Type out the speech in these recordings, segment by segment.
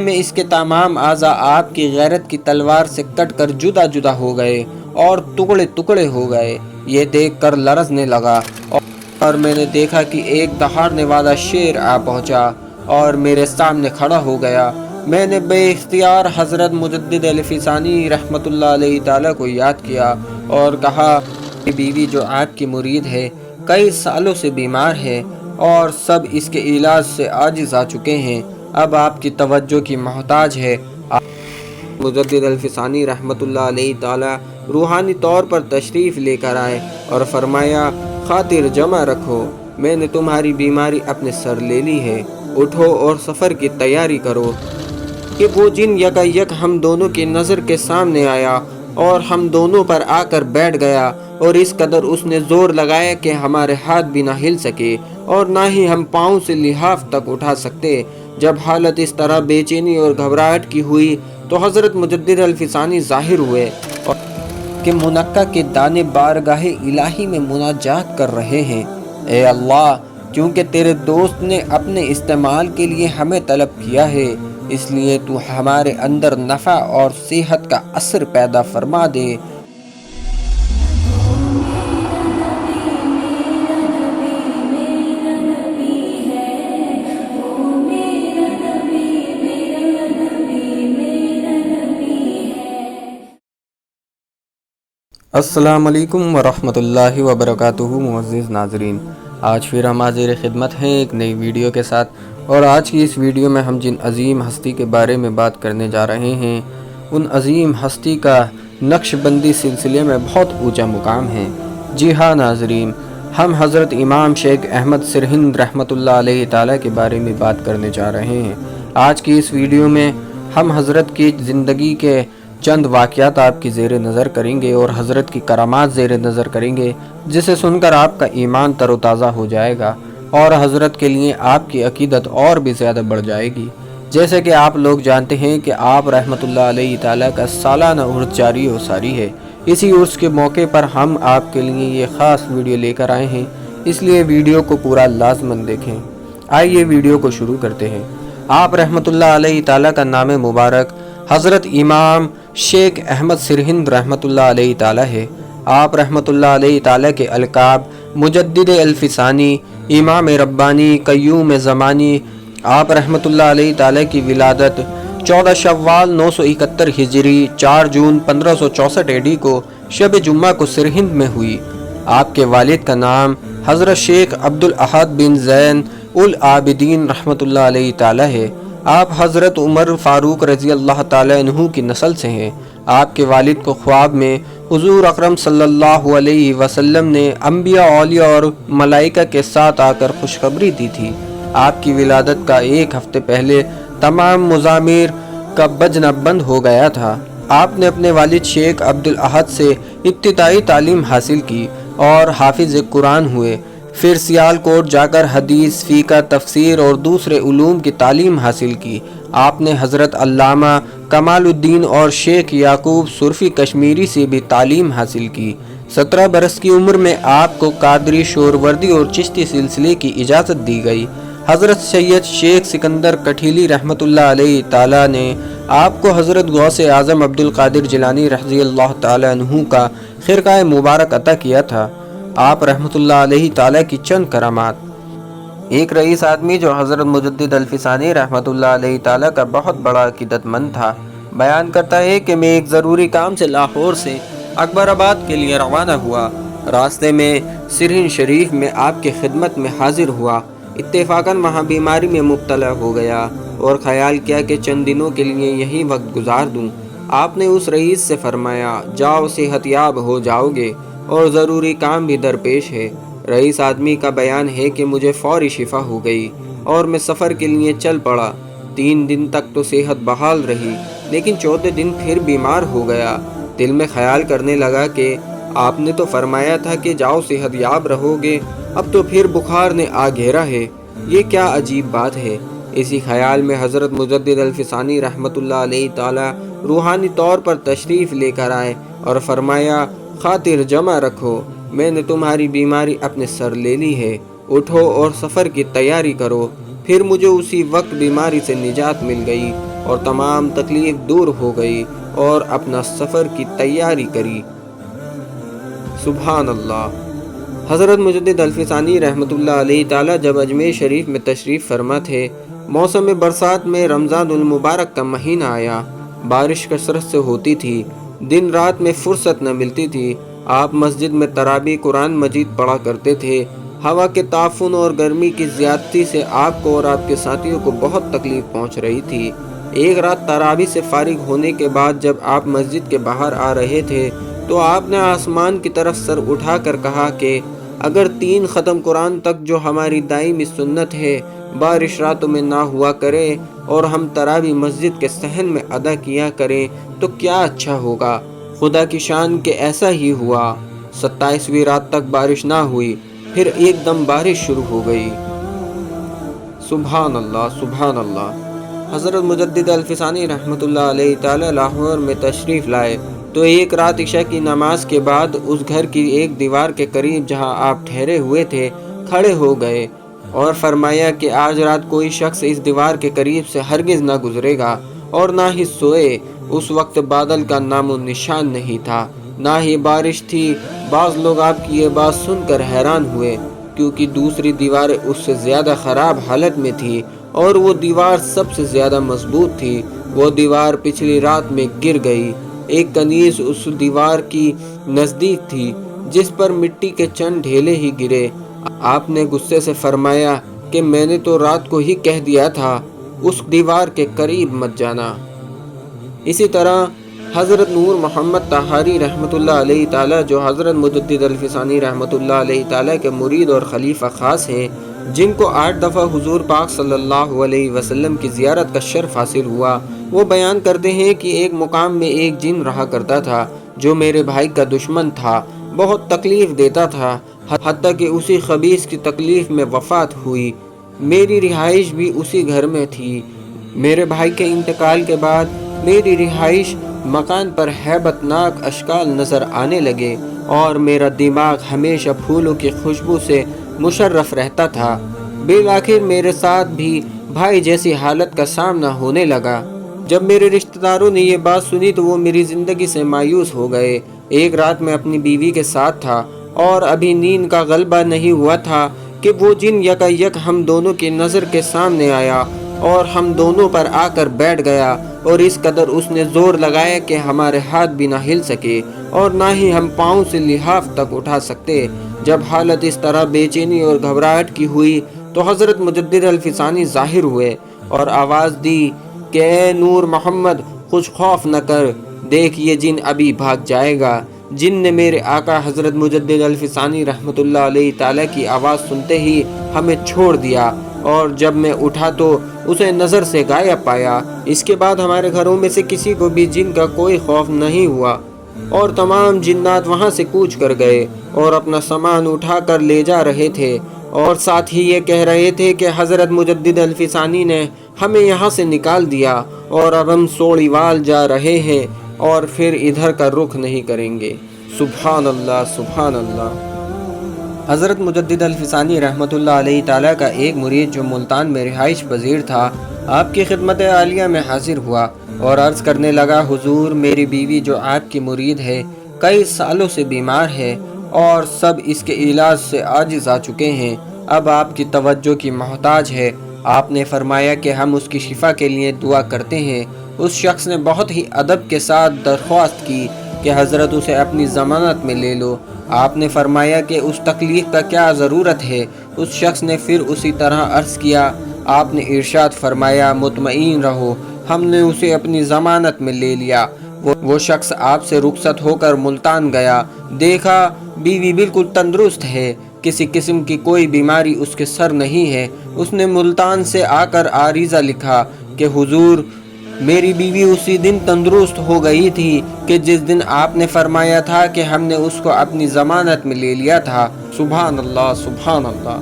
میں اس کے تمام اعضاء آپ کی غیرت کی تلوار سے کٹ کر جدا جدا ہو گئے اور ٹکڑے ٹکڑے ہو گئے۔ یہ دیکھ کر لرزنے لگا اور میں نے دیکھا کہ ایک دہاڑنے والا شیر آ پہنچا اور میرے سامنے کھڑا ہو گیا۔ میں نے بے اختیار حضرت مجدد الفسانی رحمۃ اللہ علیہ تعالیٰ کو یاد کیا اور کہا کہ بیوی جو آپ کی مرید ہے کئی سالوں سے بیمار ہے اور سب اس کے علاج سے عاجز آ چکے ہیں، اب آپ کی توجہ کی محتاج ہے۔ مجدد الفسانی رحمۃ اللہ علیہ تعالیٰ روحانی طور پر تشریف لے کر آئے اور فرمایا، خاطر جمع رکھو، میں نے تمہاری بیماری اپنے سر لے لی ہے، اٹھو اور سفر کی تیاری کرو۔ کہ وہ جن یکا یک ہم دونوں کی نظر کے سامنے آیا اور ہم دونوں پر آ کر بیٹھ گیا اور اس قدر اس نے زور لگایا کہ ہمارے ہاتھ بھی نہ ہل سکے اور نہ ہی ہم پاؤں سے لحاف تک اٹھا سکتے۔ جب حالت اس طرح بے چینی اور گھبراہٹ کی ہوئی تو حضرت مجدد الفسانی ظاہر ہوئے اور کہ منقع کے دانے بارگاہ الہی میں مناجات کر رہے ہیں۔ اے اللہ، کیونکہ تیرے دوست نے اپنے استعمال کے لیے ہمیں طلب کیا ہے، اس لیے تو ہمارے اندر نفع اور صحت کا اثر پیدا فرما دے۔ السلام علیکم ورحمۃ اللہ وبرکاتہ۔ معزز ناظرین، آج پھر ہم حاضر خدمت ہیں ایک نئی ویڈیو کے ساتھ، اور آج کی اس ویڈیو میں ہم جن عظیم ہستی کے بارے میں بات کرنے جا رہے ہیں ان عظیم ہستی کا نقش بندی سلسلے میں بہت اونچا مقام ہے۔ جی ہاں ناظرین، ہم حضرت امام شیخ احمد سرہند رحمۃ اللہ علیہ تعالیٰ کے بارے میں بات کرنے جا رہے ہیں۔ آج کی اس ویڈیو میں ہم حضرت کی زندگی کے چند واقعات آپ کی زیر نظر کریں گے اور حضرت کی کرامات زیر نظر کریں گے، جسے سن کر آپ کا ایمان تر و تازہ ہو جائے گا اور حضرت کے لیے آپ کی عقیدت اور بھی زیادہ بڑھ جائے گی۔ جیسے کہ آپ لوگ جانتے ہیں کہ آپ رحمۃ اللہ علیہ تعالیٰ کا سالانہ عرس جاری و ساری ہے۔ اسی عرس کے موقع پر ہم آپ کے لیے یہ خاص ویڈیو لے کر آئے ہیں، اس لیے ویڈیو کو پورا لازماً دیکھیں۔ آئیے ویڈیو کو شروع کرتے ہیں۔ آپ رحمۃ اللہ علیہ تعالیٰ کا نام مبارک حضرت امام شیخ احمد سرہند رحمۃ اللہ علیہ تعالیٰ ہے۔ آپ رحمۃ اللہ علیہ تعالیٰ کے القاب مجدد الفسانی، امام ربانی، قیوم زمانی۔ آپ رحمۃ اللہ علیہ تعالیٰ کی ولادت 14 شوال 971 ہجری 4 جون 1564 AD کو شب جمعہ کو سرہند میں ہوئی۔ آپ کے والد کا نام حضرت شیخ عبدالاحد بن زین العابدین رحمۃ اللہ علیہ تعالیٰ ہے۔ آپ حضرت عمر فاروق رضی اللہ تعالیٰ عنہ کی نسل سے ہیں۔ آپ کے والد کو خواب میں حضور اکرم صلی اللہ علیہ وسلم نے انبیاء، اولیاء اور ملائکہ کے ساتھ آ کر خوشخبری دی تھی۔ آپ کی ولادت کا ایک ہفتے پہلے تمام مضامیر کا بجنا بند ہو گیا تھا۔ آپ نے اپنے والد شیخ عبدالاحد سے ابتدائی تعلیم حاصل کی اور حافظ قرآن ہوئے۔ پھر سیالکوٹ جا کر حدیث، فقہ، تفسیر اور دوسرے علوم کی تعلیم حاصل کی۔ آپ نے حضرت علامہ کمال الدین اور شیخ یعقوب سرفی کشمیری سے بھی تعلیم حاصل کی۔ 17 برس کی عمر میں آپ کو قادری، شوروردی اور چشتی سلسلے کی اجازت دی گئی۔ حضرت سید شیخ سکندر کٹھیلی رحمۃ اللہ علیہ تعالیٰ نے آپ کو حضرت غوث اعظم عبدالقادر جیلانی رضی اللہ تعالیٰ عنہ کا خرقہ مبارک عطا کیا تھا۔ آپ رحمۃ اللہ علیہ تعالیٰ کی چند کرامات۔ ایک رئیس آدمی جو حضرت مجدد الفسانی رحمۃ اللہ علیہ تعالیٰ کا بہت بڑا عقیدت مند تھا، بیان کرتا ہے کہ میں ایک ضروری کام سے لاہور سے اکبر آباد کے لیے روانہ ہوا۔ راستے میں سرہند شریف میں آپ کی خدمت میں حاضر ہوا۔ اتفاقاً وہاں بیماری میں مبتلا ہو گیا اور خیال کیا کہ چند دنوں کے لیے یہی وقت گزار دوں۔ آپ نے اس رئیس سے فرمایا، جاؤ، صحت یاب ہو جاؤ گے اور ضروری کام بھی درپیش ہے۔ رئیس آدمی کا بیان ہے کہ مجھے فوری شفا ہو گئی اور میں سفر کے لیے چل پڑا۔ 3 دن تک تو صحت بحال رہی، لیکن 14 دن پھر بیمار ہو گیا۔ دل میں خیال کرنے لگا کہ آپ نے تو فرمایا تھا کہ جاؤ صحت یاب رہو گے، اب تو پھر بخار نے آ گھیرا ہے، یہ کیا عجیب بات ہے۔ اسی خیال میں حضرت مجدد الفسانی رحمۃ اللہ علیہ تعالیٰ روحانی طور پر تشریف لے کر آئے اور فرمایا، خاطر جمع رکھو، میں نے تمہاری بیماری اپنے سر لے لی ہے، اٹھو اور سفر کی تیاری کرو۔ پھر مجھے اسی وقت بیماری سے نجات مل گئی اور تمام تکلیف دور ہو گئی اور اپنا سفر کی تیاری کری۔ سبحان اللہ۔ حضرت مجدد الفسانی رحمۃ اللہ علیہ تعالی جب اجمیر شریف میں تشریف فرما تھے، موسم برسات میں رمضان المبارک کا مہینہ آیا، بارش کثرت سے ہوتی تھی، دن رات میں فرصت نہ ملتی تھی۔ آپ مسجد میں تراویح قرآن مجید پڑھا کرتے تھے۔ ہوا کے تعفن اور گرمی کی زیادتی سے آپ کو اور آپ کے ساتھیوں کو بہت تکلیف پہنچ رہی تھی۔ ایک رات تراویح سے فارغ ہونے کے بعد جب آپ مسجد کے باہر آ رہے تھے تو آپ نے آسمان کی طرف سر اٹھا کر کہا کہ اگر 3 ختم قرآن تک جو ہماری دائمی سنت ہے بارش راتوں میں نہ ہوا کرے اور ہم تراویح مسجد کے صحن میں ادا کیا کریں تو کیا اچھا ہوگا۔ خدا کی شان کہ ایسا ہی ہوا۔ 27ویں رات تک بارش نہ ہوئی، پھر ایک دم بارش شروع ہو گئی۔ سبحان اللہ، سبحان اللہ۔ حضرت مجدد الفسانی رحمۃ اللہ علیہ تعالی لاہور میں تشریف لائے تو ایک رات عشاء کی نماز کے بعد اس گھر کی ایک دیوار کے قریب جہاں آپ ٹھہرے ہوئے تھے کھڑے ہو گئے اور فرمایا کہ آج رات کوئی شخص اس دیوار کے قریب سے ہرگز نہ گزرے گا اور نہ ہی سوئے۔ اس وقت بادل کا نام و نشان نہیں تھا، نہ ہی بارش تھی۔ بعض لوگ آپ کی یہ بات سن کر حیران ہوئے کیونکہ دوسری دیواریں اس سے زیادہ خراب حالت میں تھی اور وہ دیوار سب سے زیادہ مضبوط تھی۔ وہ دیوار پچھلی رات میں گر گئی۔ ایک کنیز اس دیوار کی نزدیک تھی جس پر مٹی کے چند ڈھیلے ہی گرے۔ آپ نے غصے سے فرمایا کہ میں نے تو رات کو ہی کہہ دیا تھا اس دیوار کے قریب مت جانا۔ اسی طرح حضرت نور محمد طہاری رحمۃ اللہ علیہ تعالی جو حضرت مجدد الفسانی رحمۃ اللہ علیہ تعالی کے مرید اور خلیفہ خاص ہیں، جن کو 8 دفعہ حضور پاک صلی اللہ علیہ وسلم کی زیارت کا شرف حاصل ہوا، وہ بیان کرتے ہیں کہ ایک مقام میں ایک جن رہا کرتا تھا جو میرے بھائی کا دشمن تھا، بہت تکلیف دیتا تھا، حتیٰ کہ اسی خبیث کی تکلیف میں وفات ہوئی۔ میری رہائش بھی اسی گھر میں تھی۔ میرے بھائی کے انتقال کے بعد میری رہائش مکان پر ہیبت ناک اشکال نظر آنے لگے اور میرا دماغ ہمیشہ پھولوں کی خوشبو سے مشرف رہتا تھا۔ بالآخر میرے ساتھ بھی بھائی جیسی حالت کا سامنا ہونے لگا۔ جب میرے رشتہ داروں نے یہ بات سنی تو وہ میری زندگی سے مایوس ہو گئے۔ ایک رات میں اپنی بیوی کے ساتھ تھا اور ابھی نیند کا غلبہ نہیں ہوا تھا کہ وہ جن یکا ہم دونوں کی نظر کے سامنے آیا اور ہم دونوں پر آ کر بیٹھ گیا، اور اس قدر اس نے زور لگایا کہ ہمارے ہاتھ بھی نہ ہل سکے اور نہ ہی ہم پاؤں سے لحاف تک اٹھا سکتے۔ جب حالت اس طرح بے چینی اور گھبراہٹ کی ہوئی تو حضرت مجدد الفسانی ظاہر ہوئے اور آواز دی کہ اے نور محمد، کچھ خوف نہ کر، دیکھ یہ جن ابھی بھاگ جائے گا۔ جن نے میرے آقا حضرت مجدد الفسانی رحمۃ اللہ علیہ تعالی کی آواز سنتے ہی ہمیں چھوڑ دیا، اور جب میں اٹھا تو اسے نظر سے غائب پایا۔ اس کے بعد ہمارے گھروں میں سے کسی کو بھی جن کا کوئی خوف نہیں ہوا اور تمام جنات وہاں سے کوچ کر گئے اور اپنا سامان اٹھا کر لے جا رہے تھے، اور ساتھ ہی یہ کہہ رہے تھے کہ حضرت مجدد الفسانی نے ہمیں یہاں سے نکال دیا اور اب ہم سوڑی وال جا رہے ہیں اور پھر ادھر کا رخ نہیں کریں گے۔ سبحان اللہ، سبحان اللہ۔ حضرت مجدد الفسانی رحمۃ اللہ علیہ تعالیٰ کا ایک مرید جو ملتان میں رہائش پذیر تھا، آپ کی خدمت عالیہ میں حاضر ہوا اور عرض کرنے لگا، حضور میری بیوی جو آپ کی مرید ہے کئی سالوں سے بیمار ہے اور سب اس کے علاج سے عاجز آ چکے ہیں، اب آپ کی توجہ کی محتاج ہے۔ آپ نے فرمایا کہ ہم اس کی شفا کے لیے دعا کرتے ہیں۔ اس شخص نے بہت ہی ادب کے ساتھ درخواست کی کہ حضرت اسے اپنی ضمانت میں لے لو۔ آپ نے فرمایا کہ اس تکلیف کا کیا ضرورت ہے؟ اس شخص نے پھر اسی طرح عرض کیا۔ آپ نے ارشاد فرمایا، مطمئن رہو، ہم نے اسے اپنی ضمانت میں لے لیا۔ وہ شخص آپ سے رخصت ہو کر ملتان گیا، دیکھا بیوی بالکل تندرست ہے، کسی قسم کی کوئی بیماری اس کے سر نہیں ہے۔ اس نے ملتان سے آ کر عریضہ لکھا کہ حضور میری بیوی اسی دن تندرست ہو گئی تھی کہ جس دن آپ نے فرمایا تھا کہ ہم نے اس کو اپنی ضمانت میں لے لیا تھا۔ سبحان اللہ، سبحان اللہ۔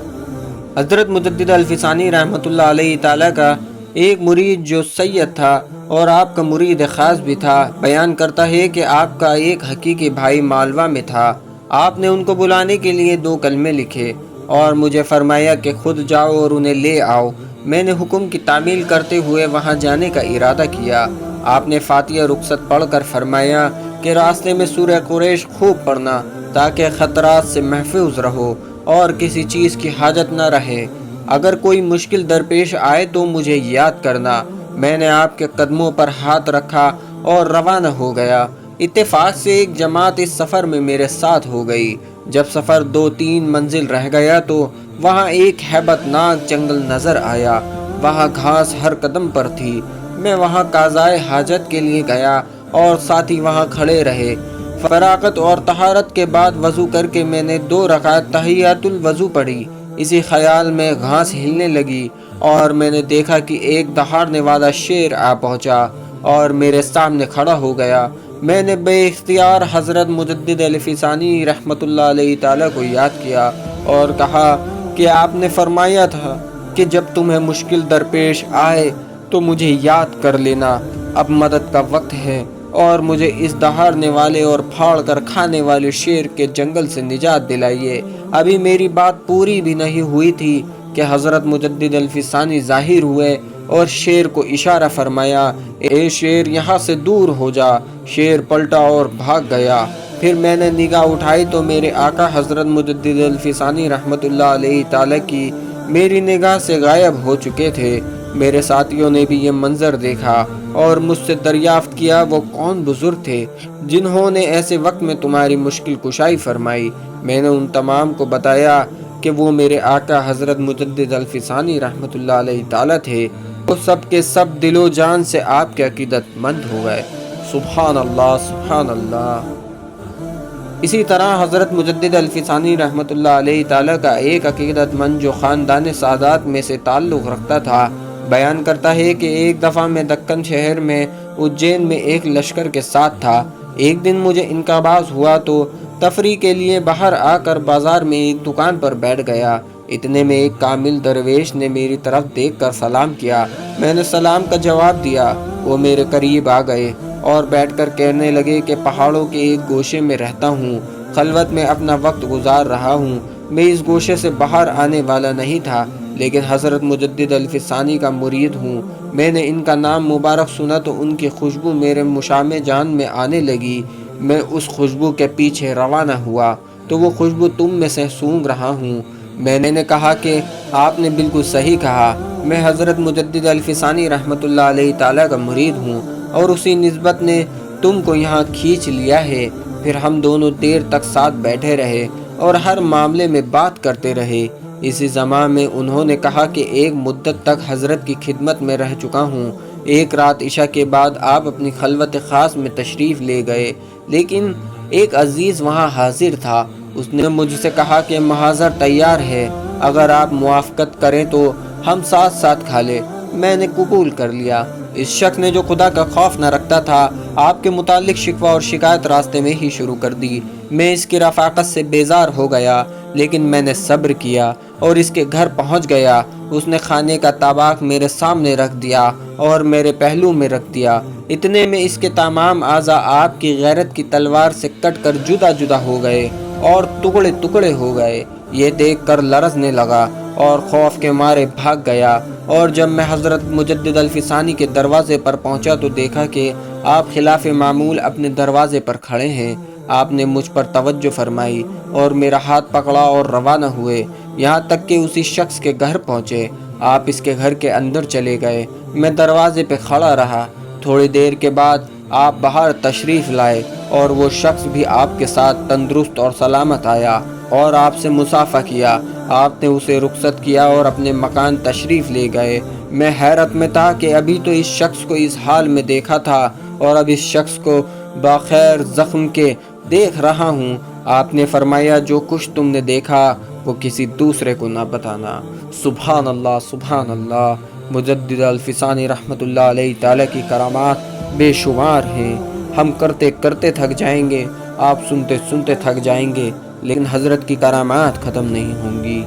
حضرت مجدد الفسانی رحمۃ اللہ علیہ تعالیٰ کا ایک مرید جو سید تھا اور آپ کا مرید خاص بھی تھا، بیان کرتا ہے کہ آپ کا ایک حقیقی بھائی مالوا میں تھا۔ آپ نے ان کو بلانے کے لیے 2 کلمے لکھے اور مجھے فرمایا کہ خود جاؤ اور انہیں لے آؤ۔ میں نے حکم کی تعمیل کرتے ہوئے وہاں جانے کا ارادہ کیا۔ آپ نے فاتحہ رخصت پڑھ کر فرمایا کہ راستے میں سورہ قریش خوب پڑھنا تاکہ خطرات سے محفوظ رہو اور کسی چیز کی حاجت نہ رہے۔ اگر کوئی مشکل درپیش آئے تو مجھے یاد کرنا۔ میں نے آپ کے قدموں پر ہاتھ رکھا اور روانہ ہو گیا۔ اتفاق سے ایک جماعت اس سفر میں میرے ساتھ ہو گئی۔ جب سفر 2-3 منزل رہ گیا تو وہاں ایک ہیبت ناک جنگل نظر آیا۔ وہاں گھاس ہر قدم پر تھی۔ میں وہاں قضائے حاجت کے لیے گیا اور ساتھی وہاں کھڑے رہے۔ فراغت اور طہارت کے بعد وضو کر کے میں نے 2 رکعت تحیۃ الوضو پڑھی۔ اسی خیال میں گھاس ہلنے لگی اور میں نے دیکھا کہ ایک دہاڑنے والا شیر آ پہنچا اور میرے سامنے کھڑا ہو گیا۔ میں نے بے اختیار حضرت مجدد علیہ ثانی رحمۃ اللہ علیہ تعالیٰ کو یاد کیا اور کہا کہ آپ نے فرمایا تھا کہ جب تمہیں مشکل درپیش آئے تو مجھے یاد کر لینا۔ اب مدد کا وقت ہے اور مجھے اس دہاڑنے والے اور پھاڑ کر کھانے والے شیر کے جنگل سے نجات دلائیے۔ ابھی میری بات پوری بھی نہیں ہوئی تھی کہ حضرت مجدد علیہ ثانی ظاہر ہوئے اور شیر کو اشارہ فرمایا، اے شیر یہاں سے دور ہو جا۔ شیر پلٹا اور بھاگ گیا۔ پھر میں نے نگاہ اٹھائی تو میرے آقا حضرت مجدد علیہ ثانی رحمۃ اللہ علیہ تعالیٰ کی میری نگاہ سے غائب ہو چکے تھے۔ میرے ساتھیوں نے بھی یہ منظر دیکھا اور مجھ سے دریافت کیا وہ کون بزرگ تھے جنہوں نے ایسے وقت میں تمہاری مشکل کشائی فرمائی۔ میں نے ان تمام کو بتایا کہ وہ میرے آقا حضرت مجدد علیہ ثانی رحمۃ اللہ علیہ تعالیٰ تھے۔ وہ سب کے سب دل و جان سے آپ کے عقیدت مند ہو گئے۔ سبحان اللہ، سبحان اللہ۔ اسی طرح حضرت مجدد علیہ ثانی رحمۃ اللہ علیہ تعالیٰ کا ایک عقیدت مند جو خاندان سادات میں سے تعلق رکھتا تھا بیان کرتا ہے کہ ایک دفعہ میں دکن شہر میں اجین میں ایک لشکر کے ساتھ تھا۔ ایک دن مجھے انقباض ہوا تو تفریح کے لیے باہر آ کر بازار میں ایک دکان پر بیٹھ گیا۔ اتنے میں ایک کامل درویش نے میری طرف دیکھ کر سلام کیا۔ میں نے سلام کا جواب دیا۔ وہ میرے قریب آ گئے اور بیٹھ کر کہنے لگے کہ پہاڑوں کے ایک گوشے میں رہتا ہوں، خلوت میں اپنا وقت گزار رہا ہوں۔ میں اس گوشے سے باہر آنے والا نہیں تھا لیکن حضرت مجدد علیہ ثانی کا مرید ہوں۔ میں نے ان کا نام مبارک سنا تو ان کی خوشبو میرے مشام جان میں آنے لگی۔ میں اس خوشبو کے پیچھے روانہ ہوا تو وہ خوشبو تم میں سے سونگھ رہا ہوں۔ میں نے کہا کہ آپ نے بالکل صحیح کہا، میں حضرت مجدد علیہ ثانی رحمۃ اللہ علیہ تعالیٰ کا مرید ہوں اور اسی نسبت نے تم کو یہاں کھینچ لیا ہے۔ پھر ہم دونوں دیر تک ساتھ بیٹھے رہے اور ہر معاملے میں بات کرتے رہے۔ اسی زمان میں انہوں نے کہا کہ ایک مدت تک حضرت کی خدمت میں رہ چکا ہوں۔ ایک رات عشاء کے بعد آپ اپنی خلوت خاص میں تشریف لے گئے لیکن ایک عزیز وہاں حاضر تھا۔ اس نے مجھ سے کہا کہ محاضر تیار ہے، اگر آپ موافقت کریں تو ہم ساتھ ساتھ کھا لیں۔ میں نے قبول کر لیا۔ اس شخص نے جو خدا کا خوف نہ رکھتا تھا آپ کے متعلق شکوہ اور شکایت راستے میں ہی شروع کر دی۔ میں اس کی رفاقت سے بیزار ہو گیا لیکن میں نے صبر کیا اور اس کے گھر پہنچ گیا۔ اس نے کھانے کا طبق میرے سامنے رکھ دیا اور میرے پہلو میں رکھ دیا۔ اتنے میں اس کے تمام اعضاء آپ کی غیرت کی تلوار سے کٹ کر جدا جدا ہو گئے اور ٹکڑے ٹکڑے ہو گئے۔ یہ دیکھ کر لرزنے لگا اور خوف کے مارے بھاگ گیا، اور جب میں حضرت مجدد علیہ ثانی کے دروازے پر پہنچا تو دیکھا کہ آپ خلاف معمول اپنے دروازے پر کھڑے ہیں۔ آپ نے مجھ پر توجہ فرمائی اور میرا ہاتھ پکڑا اور روانہ ہوئے، یہاں تک کہ اسی شخص کے گھر پہنچے۔ آپ اس کے گھر کے اندر چلے گئے، میں دروازے پہ کھڑا رہا۔ تھوڑی دیر کے بعد آپ باہر تشریف لائے اور وہ شخص بھی آپ کے ساتھ تندرست اور سلامت آیا اور آپ سے مصافحہ کیا۔ آپ نے اسے رخصت کیا اور اپنے مکان تشریف لے گئے۔ میں حیرت میں تھا کہ ابھی تو اس شخص کو اس حال میں دیکھا تھا اور اب اس شخص کو بخیر زخم کے دیکھ رہا ہوں۔ آپ نے فرمایا جو کچھ تم نے دیکھا وہ کسی دوسرے کو نہ بتانا۔ سبحان اللہ، سبحان اللہ۔ مجدد علیہ ثانی رحمۃ اللہ علیہ تعالیٰ کی کرامات بے شمار ہیں۔ ہم کرتے کرتے تھک جائیں گے، آپ سنتے سنتے تھک جائیں گے، لیکن حضرت کی کرامات ختم نہیں ہوں گی۔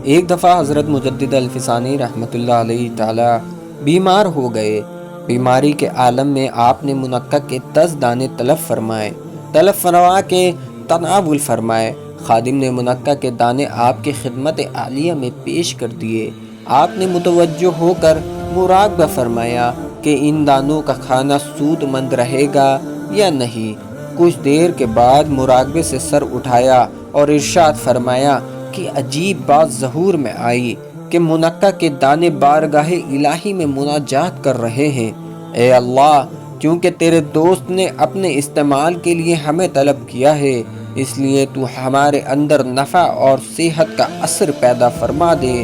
ایک دفعہ حضرت مجدد علیہ ثانی رحمۃ اللہ علیہ تعالیٰ بیمار ہو گئے۔ بیماری کے عالم میں آپ نے منقع کے 10 دانے طلب فرما کے تناول فرمائے۔ خادم نے منقع کے دانے آپ کی خدمت عالیہ میں پیش کر دیے۔ آپ نے متوجہ ہو کر مراقبہ فرمایا کہ ان دانوں کا کھانا سود مند رہے گا یا نہیں۔ کچھ دیر کے بعد مراقبے سے سر اٹھایا اور ارشاد فرمایا کہ عجیب بات ظہور میں آئی کہ منقع کے دانے بارگاہ الہی میں مناجات کر رہے ہیں۔ اے اللہ، کیونکہ تیرے دوست نے اپنے استعمال کے لیے ہمیں طلب کیا ہے، اس لیے تو ہمارے اندر نفع اور صحت کا اثر پیدا فرما دے۔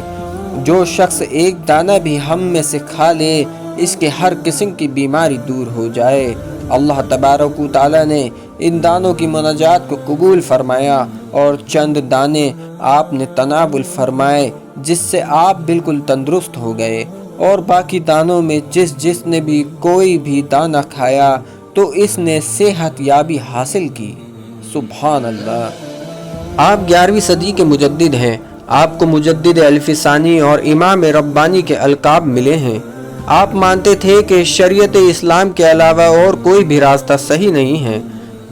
جو شخص ایک دانہ بھی ہم میں سے کھا لے، اس کے ہر قسم کی بیماری دور ہو جائے۔ اللہ تبارک و تعالی نے ان دانوں کی مناجات کو قبول فرمایا اور چند دانے آپ نے تناول فرمائے، جس سے آپ بالکل تندرست ہو گئے، اور باقی دانوں میں جس نے بھی کوئی بھی دانہ کھایا تو اس نے صحت یابی حاصل کی۔ سبحان اللہ۔ آپ 11ویں صدی کے مجدد ہیں۔ آپ کو مجدد الف ثانی اور امام ربانی کے القاب ملے ہیں۔ آپ مانتے تھے کہ شریعت اسلام کے علاوہ اور کوئی بھی راستہ صحیح نہیں ہے۔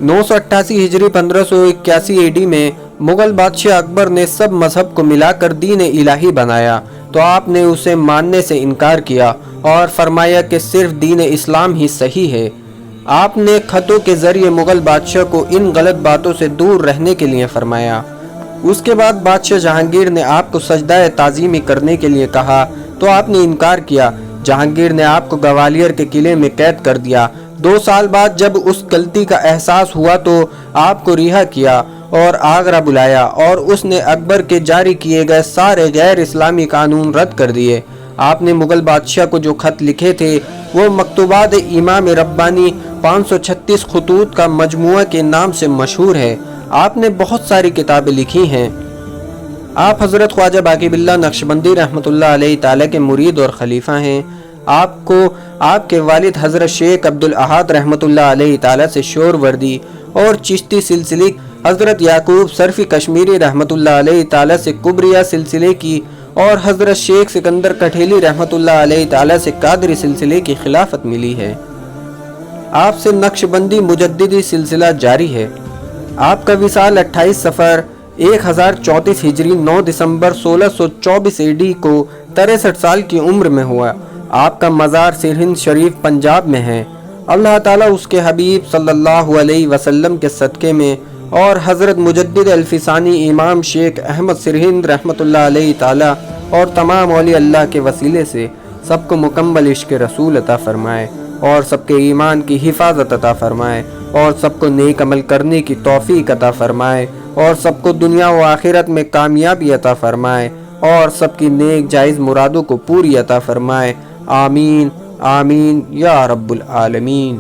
988 ہجری 1581 AD میں مغل بادشاہ اکبر نے سب مذہب کو ملا کر دین الہی بنایا، تو آپ نے اسے ماننے سے انکار کیا اور فرمایا کہ صرف دین اسلام ہی صحیح ہے۔ آپ نے خطوں کے ذریعے مغل بادشاہ کو ان غلط باتوں سے دور رہنے کے لیے فرمایا۔ اس کے بعد بادشاہ جہانگیر نے آپ کو سجدہ تعظیمی کرنے کے لیے کہا تو آپ نے انکار کیا۔ جہانگیر نے آپ کو گوالیر کے قلعے میں قید کر دیا۔ 2 سال بعد جب اس غلطی کا احساس ہوا تو آپ کو رہا کیا اور آگرہ بلایا، اور اس نے اکبر کے جاری کیے گئے سارے غیر اسلامی قانون رد کر دیے۔ آپ نے مغل بادشاہ کو جو خط لکھے تھے وہ مکتوبات امام ربانی 536 خطوط کا مجموعہ کے نام سے مشہور ہے۔ آپ نے بہت ساری کتابیں لکھی ہیں۔ آپ حضرت خواجہ باقی باللہ نقشبندی رحمۃ اللہ علیہ تعالیٰ کے مرید اور خلیفہ ہیں۔ آپ کو آپ کے والد حضرت شیخ عبدالاحد رحمۃ اللہ علیہ تعالیٰ سے شور وردی اور چشتی سلسلے حضرت یعقوب صرفی کشمیری رحمۃ اللہ علیہ تعالیٰ سے کبریہ سلسلے کی اور حضرت شیخ سکندر کٹھیلی رحمۃ اللہ علیہ تعالیٰ سے قادری سلسلے کی خلافت ملی ہے۔ آپ سے نقشبندی مجددی سلسلہ جاری ہے۔ آپ کا وصال 28 صفر 1034 ہجری 9 دسمبر 1624 AD کو 63 سال کی عمر میں ہوا۔ آپ کا مزار سرہند شریف پنجاب میں ہے۔ اللہ تعالیٰ اس کے حبیب صلی اللہ علیہ وسلم کے صدقے میں اور حضرت مجدد الف ثانی امام شیخ احمد سرہند رحمۃ اللہ علیہ تعالیٰ اور تمام اولیاء اللہ کے وسیلے سے سب کو مکمل عشق رسول عطا فرمائے اور سب کے ایمان کی حفاظت عطا فرمائے اور سب کو نیک عمل کرنے کی توفیق عطا فرمائے اور سب کو دنیا و آخرت میں کامیابی عطا فرمائے اور سب کی نیک جائز مرادوں کو پوری عطا فرمائے۔ آمین آمین یا رب العالمین۔